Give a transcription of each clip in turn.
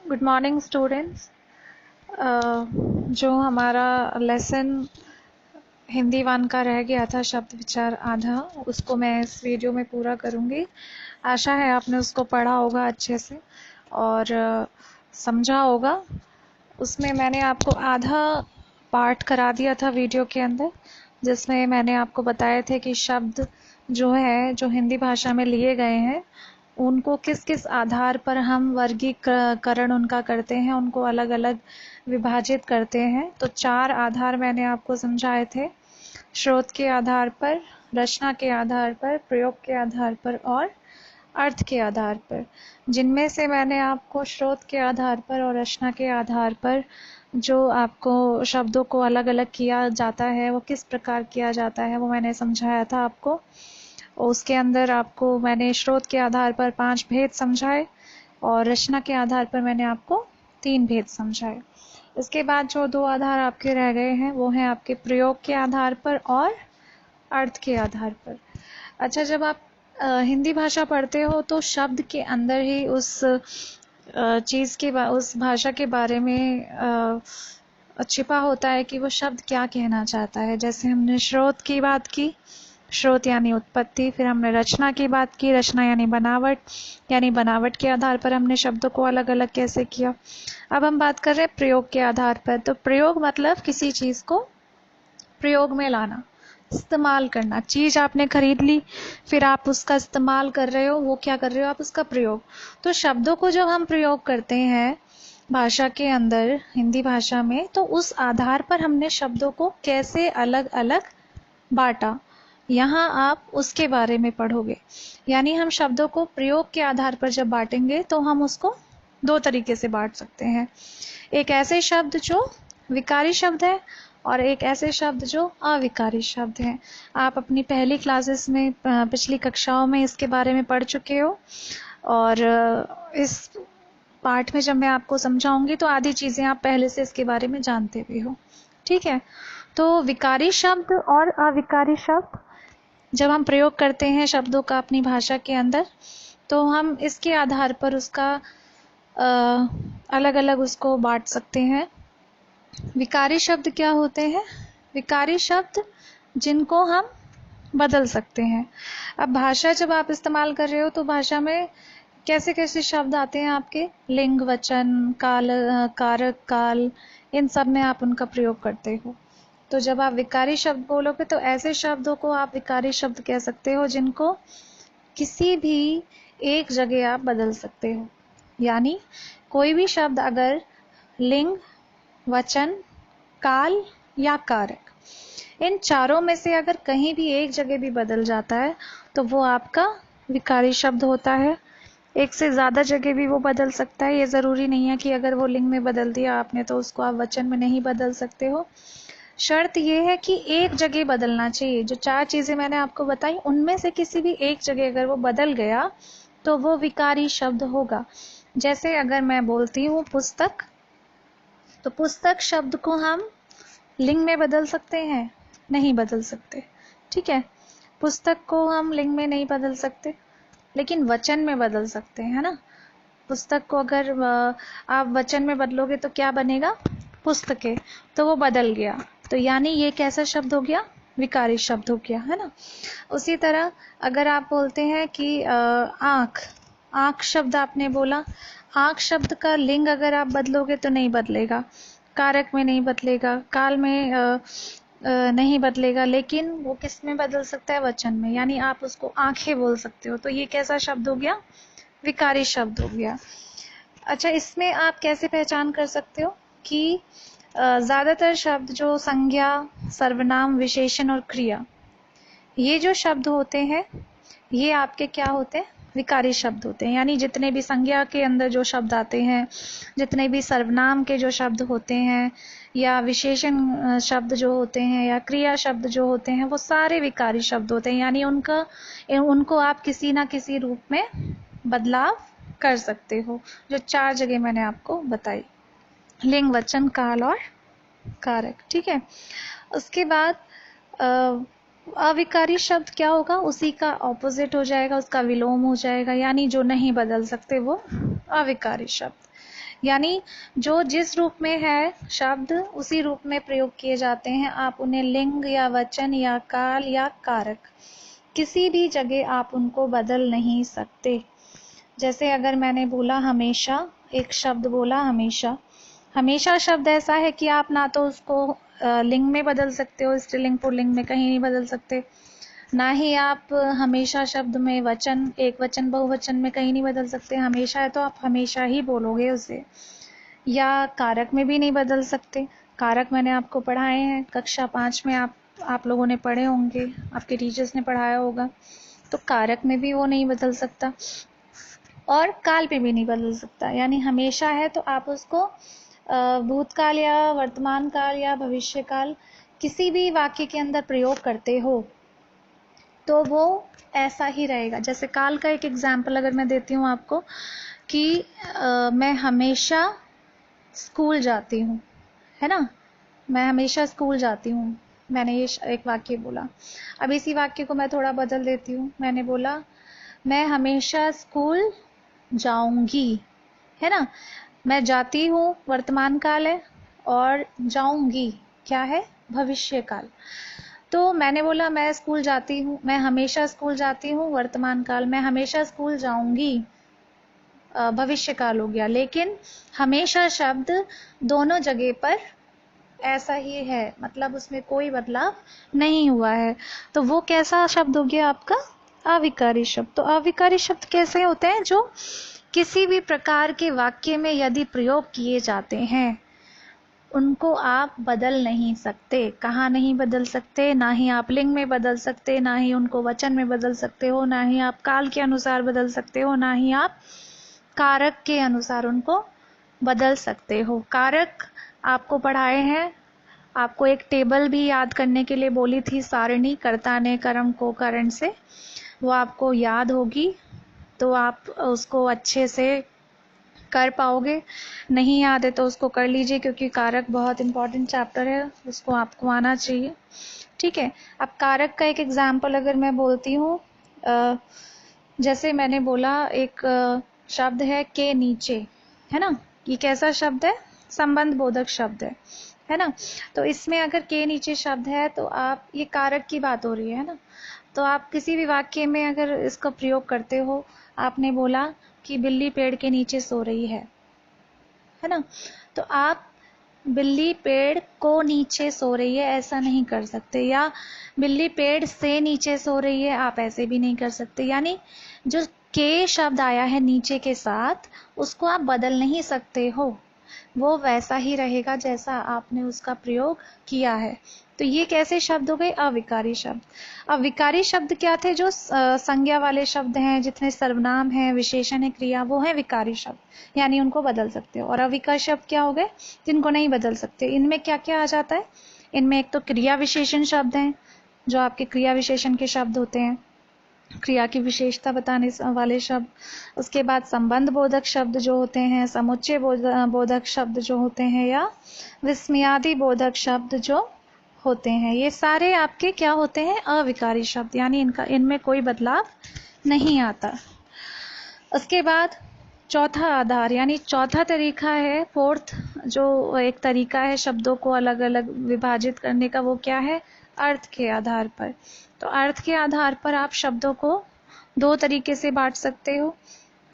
Good morning students. जो हमारा lesson Hindi one का रह गया था शब्द विचार आधा, उसको मैं इस वीडियो में पूरा करूँगी। आशा है आपने उसको पढ़ा होगा अच्छे से और समझा होगा। उसमें मैंने आपको आधा पार्ट करा दिया था वीडियो के अंदर, जिसमें मैंने आपको बताए थे कि शब्द जो है जो हिंदी भाषा में लिए गए हैं उनको किस किस आधार पर हम वर्गीकरण उनका करते हैं, उनको अलग अलग विभाजित करते हैं। तो 4 आधार मैंने आपको समझाए थे: स्रोत के आधार पर, रचना के आधार पर, प्रयोग के आधार पर और अर्थ के आधार पर। जिनमें से मैंने आपको स्रोत के आधार पर और रचना के आधार पर जो आपको शब्दों को अलग अलग किया जाता है, वो किस प्रकार किया जाता है, वो मैंने समझाया था आपको। उसके अंदर आपको मैंने स्रोत के आधार पर 5 भेद समझाए और रचना के आधार पर मैंने आपको 3 भेद समझाए। इसके बाद जो 2 आधार आपके रह गए हैं वो हैं आपके प्रयोग के आधार पर और अर्थ के आधार पर। अच्छा, जब आप हिंदी भाषा पढ़ते हो तो शब्द के अंदर ही उस चीज़ के उस भाषा के बारे में छिपा होता है कि वो शब्द क्या कहना चाहता है। जैसे हमने स्रोत की बात की, स्रोत यानी उत्पत्ति, फिर हमने रचना की बात की, रचना यानी बनावट, यानी बनावट के आधार पर हमने शब्दों को अलग अलग कैसे किया। अब हम बात कर रहे हैं प्रयोग के आधार पर। तो प्रयोग मतलब किसी चीज़ को प्रयोग में लाना, इस्तेमाल करना। चीज़ आपने खरीद ली, फिर आप उसका इस्तेमाल कर रहे हो, वो क्या कर रहे हो आप, उसका प्रयोग। तो शब्दों को जब हम प्रयोग करते हैं भाषा के अंदर, हिंदी भाषा में, तो उस आधार पर हमने शब्दों को कैसे अलग अलग बांटा, यहाँ आप उसके बारे में पढ़ोगे। यानी हम शब्दों को प्रयोग के आधार पर जब बांटेंगे तो हम उसको 2 तरीके से बांट सकते हैं। एक ऐसे शब्द जो विकारी शब्द है और एक ऐसे शब्द जो अविकारी शब्द हैं। आप अपनी पहली क्लासेस में, पिछली कक्षाओं में इसके बारे में पढ़ चुके हो और इस पार्ट में जब मैं आपको समझाऊंगी तो आधी चीज़ें आप पहले से इसके बारे में जानते भी हो। ठीक है, तो विकारी शब्द और अविकारी शब्द जब हम प्रयोग करते हैं शब्दों का अपनी भाषा के अंदर, तो हम इसके आधार पर उसका अलग अलग उसको बांट सकते हैं। विकारी शब्द क्या होते हैं? विकारी शब्द जिनको हम बदल सकते हैं। अब भाषा जब आप इस्तेमाल कर रहे हो तो भाषा में कैसे कैसे शब्द आते हैं आपके, लिंग, वचन, काल, कारक, काल, इन सब में आप उनका प्रयोग करते हो। तो जब आप विकारी शब्द बोलोगे तो ऐसे शब्दों को आप विकारी शब्द कह सकते हो जिनको किसी भी एक जगह आप बदल सकते हो। यानी कोई भी शब्द अगर लिंग, वचन, काल या कारक, इन चारों में से अगर कहीं भी एक जगह भी बदल जाता है तो वो आपका विकारी शब्द होता है। एक से ज़्यादा जगह भी वो बदल सकता है। ये ज़रूरी नहीं है कि अगर वो लिंग में बदल दिया आपने तो उसको आप वचन में नहीं बदल सकते हो। शर्त ये है कि एक जगह बदलना चाहिए। जो 4 चीज़ें मैंने आपको बताई उनमें से किसी भी एक जगह अगर वो बदल गया तो वो विकारी शब्द होगा। जैसे अगर मैं बोलती हूँ पुस्तक, तो पुस्तक शब्द को हम लिंग में बदल सकते हैं? नहीं बदल सकते। ठीक है, पुस्तक को हम लिंग में नहीं बदल सकते, लेकिन वचन में बदल सकते हैं, है ना। पुस्तक को अगर आप वचन में बदलोगे तो क्या बनेगा? पुस्तकें। तो वो बदल गया, तो यानी ये कैसा शब्द हो गया? विकारी शब्द हो गया, है ना। उसी तरह अगर आप बोलते हैं कि आँख, आँख शब्द आपने बोला, आँख शब्द का लिंग अगर आप बदलोगे तो नहीं बदलेगा, कारक में नहीं बदलेगा, काल में नहीं बदलेगा, लेकिन वो किस में बदल सकता है? वचन में। यानी आप उसको आंखें बोल सकते हो, तो ये कैसा शब्द हो गया? विकारी शब्द हो गया। अच्छा, इसमें आप कैसे पहचान कर सकते हो कि ज़्यादातर शब्द जो संज्ञा, सर्वनाम, विशेषण और क्रिया, ये जो शब्द होते हैं ये आपके क्या होते हैं? विकारी शब्द होते हैं। यानी जितने भी संज्ञा के अंदर जो शब्द आते हैं, जितने भी सर्वनाम के जो शब्द होते हैं, या विशेषण शब्द जो होते हैं, या क्रिया शब्द जो होते हैं, वो सारे विकारी शब्द होते हैं। यानी उनको आप किसी ना किसी रूप में बदलाव कर सकते हो। जो 4 जगह मैंने आपको बताई, लिंग, वचन, काल और कारक। ठीक है, उसके बाद अविकारी शब्द क्या होगा? उसी का ऑपोजिट हो जाएगा, उसका विलोम हो जाएगा। यानी जो नहीं बदल सकते वो अविकारी शब्द। यानी जो जिस रूप में है शब्द उसी रूप में प्रयोग किए जाते हैं। आप उन्हें लिंग या वचन या काल या कारक किसी भी जगह आप उनको बदल नहीं सकते। जैसे अगर मैंने बोला हमेशा, एक शब्द बोला हमेशा, हमेशा शब्द ऐसा है कि आप ना तो उसको लिंग में बदल सकते हो, स्त्रीलिंग पुल्लिंग में कहीं नहीं बदल सकते, ना ही आप हमेशा शब्द में वचन, एक वचन बहुवचन में कहीं नहीं बदल सकते। हमेशा है तो आप हमेशा ही बोलोगे उसे। या कारक में भी नहीं बदल सकते। कारक मैंने आपको पढ़ाए हैं कक्षा 5 में, आप लोगों ने पढ़े होंगे, आपके टीचर्स ने पढ़ाया होगा। तो कारक में भी वो नहीं बदल सकता और काल पे भी नहीं बदल सकता। यानी हमेशा है तो आप उसको भूतकाल या वर्तमान काल या भविष्य काल किसी भी वाक्य के अंदर प्रयोग करते हो तो वो ऐसा ही रहेगा। जैसे काल का एक एग्जाम्पल अगर मैं देती हूँ आपको कि मैं हमेशा स्कूल जाती हूँ, है ना, मैं हमेशा स्कूल जाती हूँ, मैंने ये एक वाक्य बोला। अब इसी वाक्य को मैं थोड़ा बदल देती हूँ, मैंने बोला मैं हमेशा स्कूल जाऊंगी, है ना। मैं जाती हूँ वर्तमान काल है और जाऊंगी क्या है, भविष्य काल। तो मैंने बोला मैं स्कूल जाती हूँ, मैं हमेशा स्कूल जाती हूँ वर्तमान काल, मैं हमेशा स्कूल जाऊंगी भविष्य काल हो गया। लेकिन हमेशा शब्द दोनों जगह पर ऐसा ही है, मतलब उसमें कोई बदलाव नहीं हुआ है। तो वो कैसा शब्द हो गया आपका, अविकारी शब्द। तो अविकारी शब्द कैसे होते हैं, जो किसी भी प्रकार के वाक्य में यदि प्रयोग किए जाते हैं उनको आप बदल नहीं सकते। कहाँ नहीं बदल सकते, ना ही आप लिंग में बदल सकते, ना ही उनको वचन में बदल सकते हो, ना ही आप काल के अनुसार बदल सकते हो, ना ही आप कारक के अनुसार उनको बदल सकते हो। कारक आपको पढ़ाए हैं, आपको एक टेबल भी याद करने के लिए बोली थी, सारणी, कर्ता ने कर्म को करण से, वो आपको याद होगी तो आप उसको अच्छे से कर पाओगे। नहीं याद है तो उसको कर लीजिए, क्योंकि कारक बहुत इंपॉर्टेंट चैप्टर है, उसको आपको आना चाहिए। ठीक है। अब कारक का एक एग्जाम्पल अगर मैं बोलती हूँ, जैसे मैंने बोला एक शब्द है के नीचे, है ना, ये कैसा शब्द है, संबंध बोधक शब्द है ना। तो इसमें अगर के नीचे शब्द है तो आप, ये कारक की बात हो रही है ना, तो आप किसी भी वाक्य में अगर इसका प्रयोग करते हो, आपने बोला कि बिल्ली पेड़ के नीचे सो रही है ना, तो आप बिल्ली पेड़ को नीचे सो रही है ऐसा नहीं कर सकते, या बिल्ली पेड़ से नीचे सो रही है आप ऐसे भी नहीं कर सकते। यानी जो के शब्द आया है नीचे के साथ उसको आप बदल नहीं सकते हो, वो वैसा ही रहेगा जैसा आपने उसका प्रयोग किया है। तो ये कैसे शब्द हो गए, अविकारी शब्द। अविकारी शब्द क्या थे, जो संज्ञा वाले शब्द हैं, जितने सर्वनाम है, विशेषण है, क्रिया, वो है विकारी शब्द, यानी उनको बदल सकते हो। और अविकार शब्द क्या हो गए, जिनको नहीं बदल सकते। इनमें क्या क्या आ जाता है, इनमें एक तो क्रिया विशेषण शब्द हैं, जो आपके क्रिया विशेषण के शब्द होते हैं, क्रिया की विशेषता बताने वाले शब्द। उसके बाद संबंध बोधक शब्द जो होते हैं, समुच्चय बोधक शब्द जो होते हैं, या विस्मयादि बोधक शब्द जो होते हैं, ये सारे आपके क्या होते हैं, अविकारी शब्द, यानी इनमें कोई बदलाव नहीं आता। उसके बाद चौथा आधार, यानी चौथा तरीका है, फोर्थ जो एक तरीका है शब्दों को अलग अलग विभाजित करने का, वो क्या है, अर्थ के आधार पर। तो अर्थ के आधार पर आप शब्दों को दो तरीके से बांट सकते हो,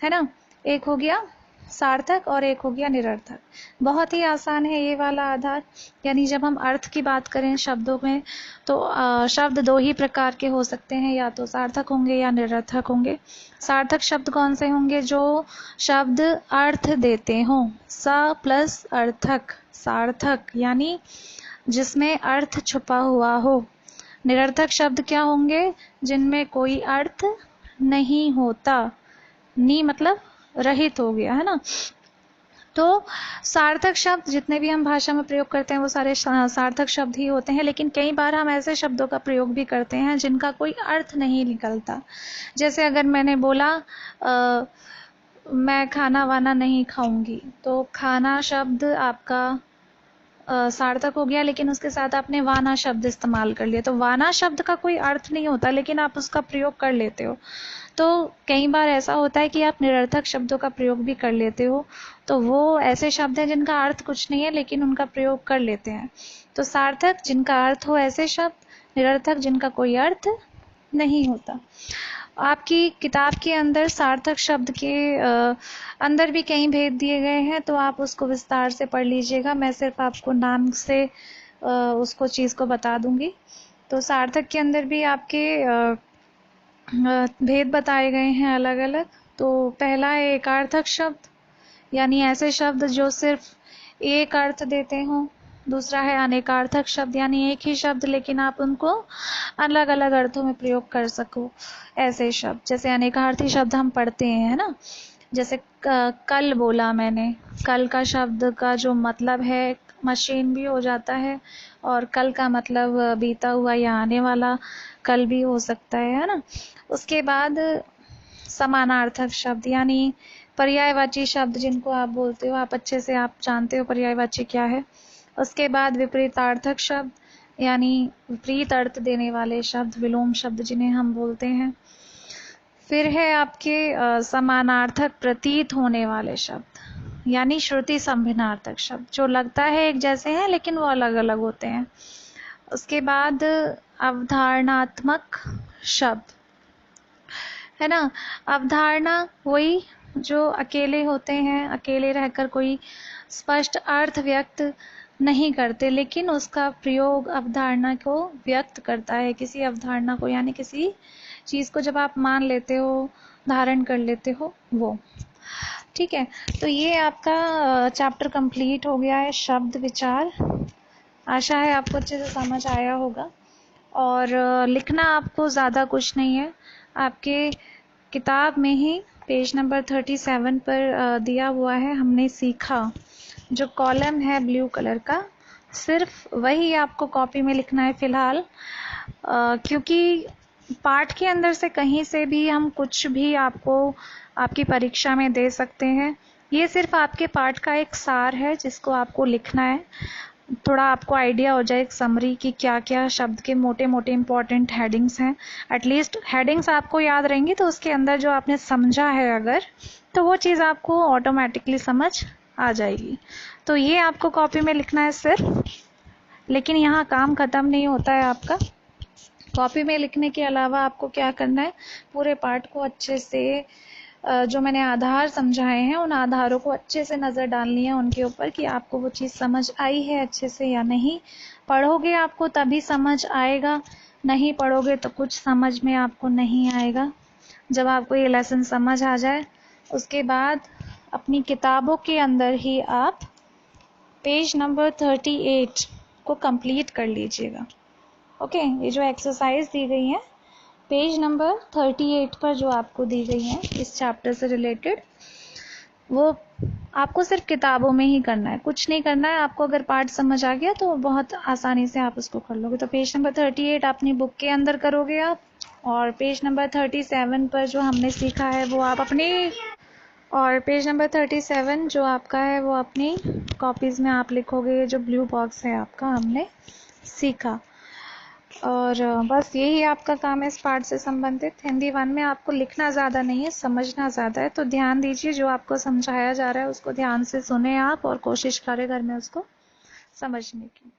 है ना। एक हो गया सार्थक और एक हो गया निरर्थक। बहुत ही आसान है ये वाला आधार। यानी जब हम अर्थ की बात करें शब्दों में, तो शब्द दो ही प्रकार के हो सकते हैं, या तो सार्थक होंगे या निरर्थक होंगे। सार्थक शब्द कौन से होंगे, जो शब्द अर्थ देते हों, स प्लस अर्थक, सार्थक, यानी जिसमें अर्थ छुपा हुआ हो। निरर्थक शब्द क्या होंगे, जिनमें कोई अर्थ नहीं होता, नी मतलब रहित हो गया, है ना। तो सार्थक शब्द जितने भी हम भाषा में प्रयोग करते हैं वो सारे सार्थक शब्द ही होते हैं, लेकिन कई बार हम ऐसे शब्दों का प्रयोग भी करते हैं जिनका कोई अर्थ नहीं निकलता। जैसे अगर मैंने बोला मैं खाना वाना नहीं खाऊंगी, तो खाना शब्द आपका सार्थक हो गया, लेकिन उसके साथ आपने वाना शब्द इस्तेमाल कर लिया। तो वाना शब्द का कोई अर्थ नहीं होता, लेकिन आप उसका प्रयोग कर लेते हो। तो कई बार ऐसा होता है कि आप निरर्थक शब्दों का प्रयोग भी कर लेते हो, तो वो ऐसे शब्द हैं जिनका अर्थ कुछ नहीं है लेकिन उनका प्रयोग कर लेते हैं। तो सार्थक जिनका अर्थ हो ऐसे शब्द, निरर्थक जिनका कोई अर्थ नहीं होता। आपकी किताब के अंदर सार्थक शब्द के अंदर भी कई भेद दिए गए हैं, तो आप उसको विस्तार से पढ़ लीजिएगा। मैं सिर्फ आपको नाम से उसको चीज़ को बता दूंगी। तो सार्थक के अंदर भी आपके भेद बताए गए हैं अलग अलग। तो पहला है एकार्थक शब्द, यानी ऐसे शब्द जो सिर्फ एक अर्थ देते हों। दूसरा है अनेकार्थक शब्द, यानी एक ही शब्द लेकिन आप उनको अलग अलग अर्थों में प्रयोग कर सको, ऐसे शब्द। जैसे अनेकार्थी शब्द हम पढ़ते हैं, है ना, जैसे कल बोला मैंने, कल का शब्द का जो मतलब है मशीन भी हो जाता है, और कल का मतलब बीता हुआ या आने वाला कल भी हो सकता है ना। उसके बाद समानार्थक शब्द, यानी पर्यायवाची शब्द जिनको आप बोलते हो, आप अच्छे से आप जानते हो पर्यायवाची क्या है। उसके बाद विपरीतार्थक शब्द, यानी विपरीत अर्थ देने वाले शब्द, विलोम शब्द जिन्हें हम बोलते हैं। फिर है आपके समानार्थक प्रतीत होने वाले शब्द, यानी श्रुति संभिन्नार्थक शब्द, जो लगता है एक जैसे हैं लेकिन वो अलग अलग होते हैं। उसके बाद अवधारणात्मक शब्द, है ना। अवधारणा वही जो अकेले होते हैं, अकेले रहकर कोई स्पष्ट अर्थ व्यक्त नहीं करते, लेकिन उसका प्रयोग अवधारणा को व्यक्त करता है, किसी अवधारणा को, यानी किसी चीज़ को जब आप मान लेते हो, धारण कर लेते हो, वो। ठीक है, तो ये आपका चैप्टर कंप्लीट हो गया है, शब्द विचार। आशा है आपको अच्छे से समझ आया होगा। और लिखना आपको ज़्यादा कुछ नहीं है, आपके किताब में ही पेज नंबर 37 पर दिया हुआ है, हमने सीखा, जो कॉलम है ब्लू कलर का, सिर्फ वही आपको कॉपी में लिखना है फ़िलहाल। क्योंकि पाठ के अंदर से कहीं से भी हम कुछ भी आपको आपकी परीक्षा में दे सकते हैं। ये सिर्फ आपके पाठ का एक सार है जिसको आपको लिखना है। थोड़ा आपको आइडिया हो जाए एक समरी की क्या क्या शब्द के मोटे मोटे इंपॉर्टेंट हेडिंग्स हैं। एटलीस्ट हेडिंग्स आपको याद रहेंगी तो उसके अंदर जो आपने समझा है अगर, तो वो चीज़ आपको ऑटोमेटिकली समझ आ जाएगी। तो ये आपको कॉपी में लिखना है सिर्फ, लेकिन यहाँ काम ख़त्म नहीं होता है आपका। कॉपी में लिखने के अलावा आपको क्या करना है, पूरे पाठ को अच्छे से जो मैंने आधार समझाए हैं उन आधारों को अच्छे से नज़र डालनी है उनके ऊपर कि आपको वो चीज़ समझ आई है अच्छे से या नहीं। पढ़ोगे आपको तभी समझ आएगा, नहीं पढ़ोगे तो कुछ समझ में आपको नहीं आएगा। जब आपको ये लेसन समझ आ जाए उसके बाद अपनी किताबों के अंदर ही आप पेज नंबर 38 को कंप्लीट कर लीजिएगा। ओके, ये जो एक्सरसाइज दी गई है पेज नंबर 38 पर जो आपको दी गई है इस चैप्टर से रिलेटेड, वो आपको सिर्फ किताबों में ही करना है, कुछ नहीं करना है। आपको अगर पार्ट समझ आ गया तो बहुत आसानी से आप उसको कर लोगे। तो पेज नंबर 38 अपनी बुक के अंदर करोगे आप, और पेज नंबर 37 पर जो हमने सीखा है वो आप अपनी, और पेज नंबर 37 जो आपका है वो अपनी कॉपीज़ में आप लिखोगे, जो ब्लू बॉक्स है आपका हमने सीखा। और बस यही आपका काम है इस पाठ से संबंधित। हिंदी 1 में आपको लिखना ज़्यादा नहीं है, समझना ज़्यादा है। तो ध्यान दीजिए, जो आपको समझाया जा रहा है उसको ध्यान से सुने आप और कोशिश करें घर में उसको समझने की।